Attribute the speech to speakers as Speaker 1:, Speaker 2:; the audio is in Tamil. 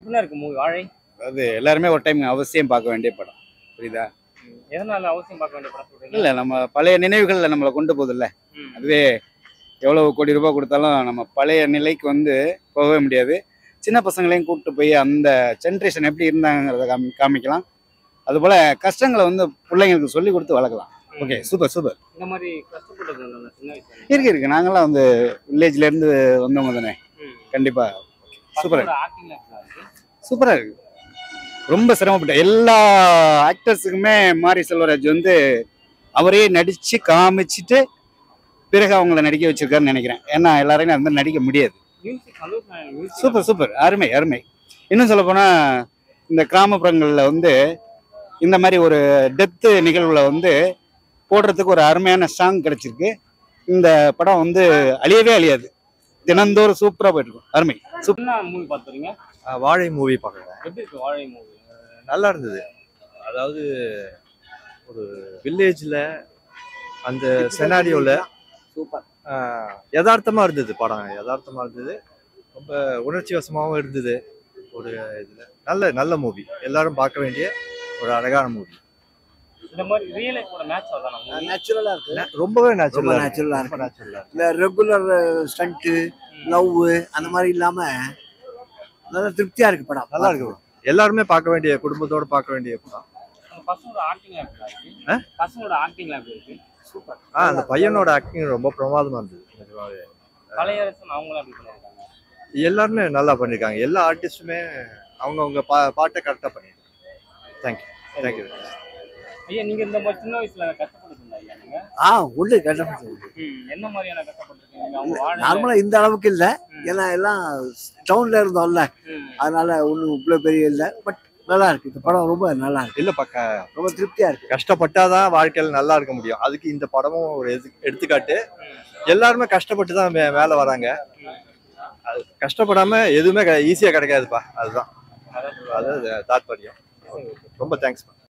Speaker 1: எப்படின்னா இருக்கு மூவி வாழை?
Speaker 2: அது எல்லாருமே ஒரு டைம் அவசியம் பார்க்க வேண்டிய படம். புரியுதா?
Speaker 1: எதனால அவசியம் பார்க்க வேண்டிய படம் சொல்றீங்க?
Speaker 2: இல்ல நம்ம பழைய நினைவுகள்ல நம்மளை கொண்டு போகுதுல்ல. அதுவே எவ்வளவு கோடி ரூபாய் கொடுத்தாலும் நம்ம பழைய நிலைக்கு வந்து போகவே முடியாது. சின்ன பசங்களையும் கூப்பிட்டு போய் அந்த ஜென்ரேஷன் எப்படி இருந்தாங்கிறத காமிக்கலாம். அதுபோல கஷ்டங்களை வந்து பிள்ளைங்களுக்கு சொல்லி கொடுத்து வளர்க்கலாம். Okay, super super.
Speaker 1: இந்த மாதிரி கஷ்டப்பட்டது சின்ன வயசுல
Speaker 2: இருக்கு. நாங்களாம் வந்து வில்லேஜ்ல இருந்து வந்தவங்க தானே. கண்டிப்பா சூப்பரா சூப்பரா இருக்கு. ரொம்ப சிரமப்பட்ட எல்லா ஆக்டர்ஸுக்குமே மாரி செல்வராஜ் வந்து அவரே நடிச்சு காமிச்சிட்டு பிறகு அவங்கள நடிக்க வச்சிருக்காருன்னு நினைக்கிறேன். ஏன்னா எல்லாரையும் அந்த மாதிரி நடிக்க முடியாது. சூப்பர் சூப்பர், அருமை அருமை. இன்னும் சொல்ல போனா இந்த கிராமப்புறங்கள்ல வந்து இந்த மாதிரி ஒரு டெத்து நிகழ்வுல வந்து போடுறதுக்கு ஒரு அருமையான சாங் கிடைச்சிருக்கு. இந்த படம் வந்து அழியவே அழியாது. தினந்தோறும் சூப்பரா போயிட்டு இருக்கும். அருமை.
Speaker 1: மூவி பாத்துறீங்க?
Speaker 3: வாழை மூவி பார்க்குறேன்.
Speaker 1: எப்படி இருக்கு வாழை மூவி?
Speaker 3: நல்லா இருந்தது. அதாவது ஒரு வில்லேஜில் அந்த செனாரியோவில்
Speaker 2: சூப்பர்
Speaker 3: யதார்த்தமாக இருந்தது. படம் யதார்த்தமாக இருந்தது. ரொம்ப உணர்ச்சி வசமாகவும் இருந்தது. ஒரு இதில் நல்ல மூவி. எல்லாரும் பார்க்க வேண்டிய ஒரு அழகான மூவி.
Speaker 1: இந்த மாதிரி ரியல் லைஃபோட மேட்ச் ஆதானா மூவி?
Speaker 4: நேச்சுரலா இருக்கு.
Speaker 3: ரொம்பவே நேச்சுரலா
Speaker 4: இருக்கு. இந்த ரெகுலர் ஸ்டண்ட் லவ் அந்த மாதிரி இல்லாம நல்லா திருப்தியா இருக்கு படம்.
Speaker 3: நல்லா இருக்கு. எல்லாருமே பார்க்க வேண்டிய, குடும்பத்தோட பார்க்க வேண்டிய படம்.
Speaker 1: பசங்களோட ஆக்டிங் எப்படி இருக்கு? சூப்பர்.
Speaker 3: அந்த பையனோட ஆக்டிங் ரொம்ப பிரமாதமா இருந்தது. நிஜமாவே
Speaker 1: கலையரசன் அவங்களும் அப்படி பண்ணிருக்காங்க.
Speaker 3: எல்லாருமே நல்லா பண்ணிருக்காங்க. எல்லா ஆர்டிஸ்டுமே அவங்கவுங்க பாட்டை கரெக்டா பண்ணிருக்காங்க. தேங்க்யூ.
Speaker 1: ஐயா, நீங்க இந்த மாதிரி சின்ன வயசுல கஷ்டப்பட்டுருந்தா ஐயா நீங்க?
Speaker 4: உள்ள கஷ்டப்பட்டு
Speaker 1: என்ன மாதிரியான கஷ்டப்பட்டுருக்கீங்க?
Speaker 4: நார்மலா இந்த அளவுக்கு இல்ல. ஏன்னா எல்லாம் டவுன்ல இருந்தோம்ல, அதனால ஒன்றும் இவ்வளவு பெரிய இல்லை. பட் நல்லா இருக்கு. இந்த படம் ரொம்ப நல்லா இருக்கு.
Speaker 3: இல்ல
Speaker 4: ரொம்ப திருப்தியா இருக்கு.
Speaker 3: கஷ்டப்பட்டாதான் வாழ்க்கையில நல்லா இருக்க முடியும். அதுக்கு இந்த படமும் ஒரு எடுத்துக்காட்டு. எல்லாருமே கஷ்டப்பட்டு தான் மேல வராங்க. அது கஷ்டப்படாம எதுவுமே ஈஸியா கிடைக்காதுப்பா. அதுதான் அதாவது தாத்பரியம். ரொம்ப தேங்க்ஸ்.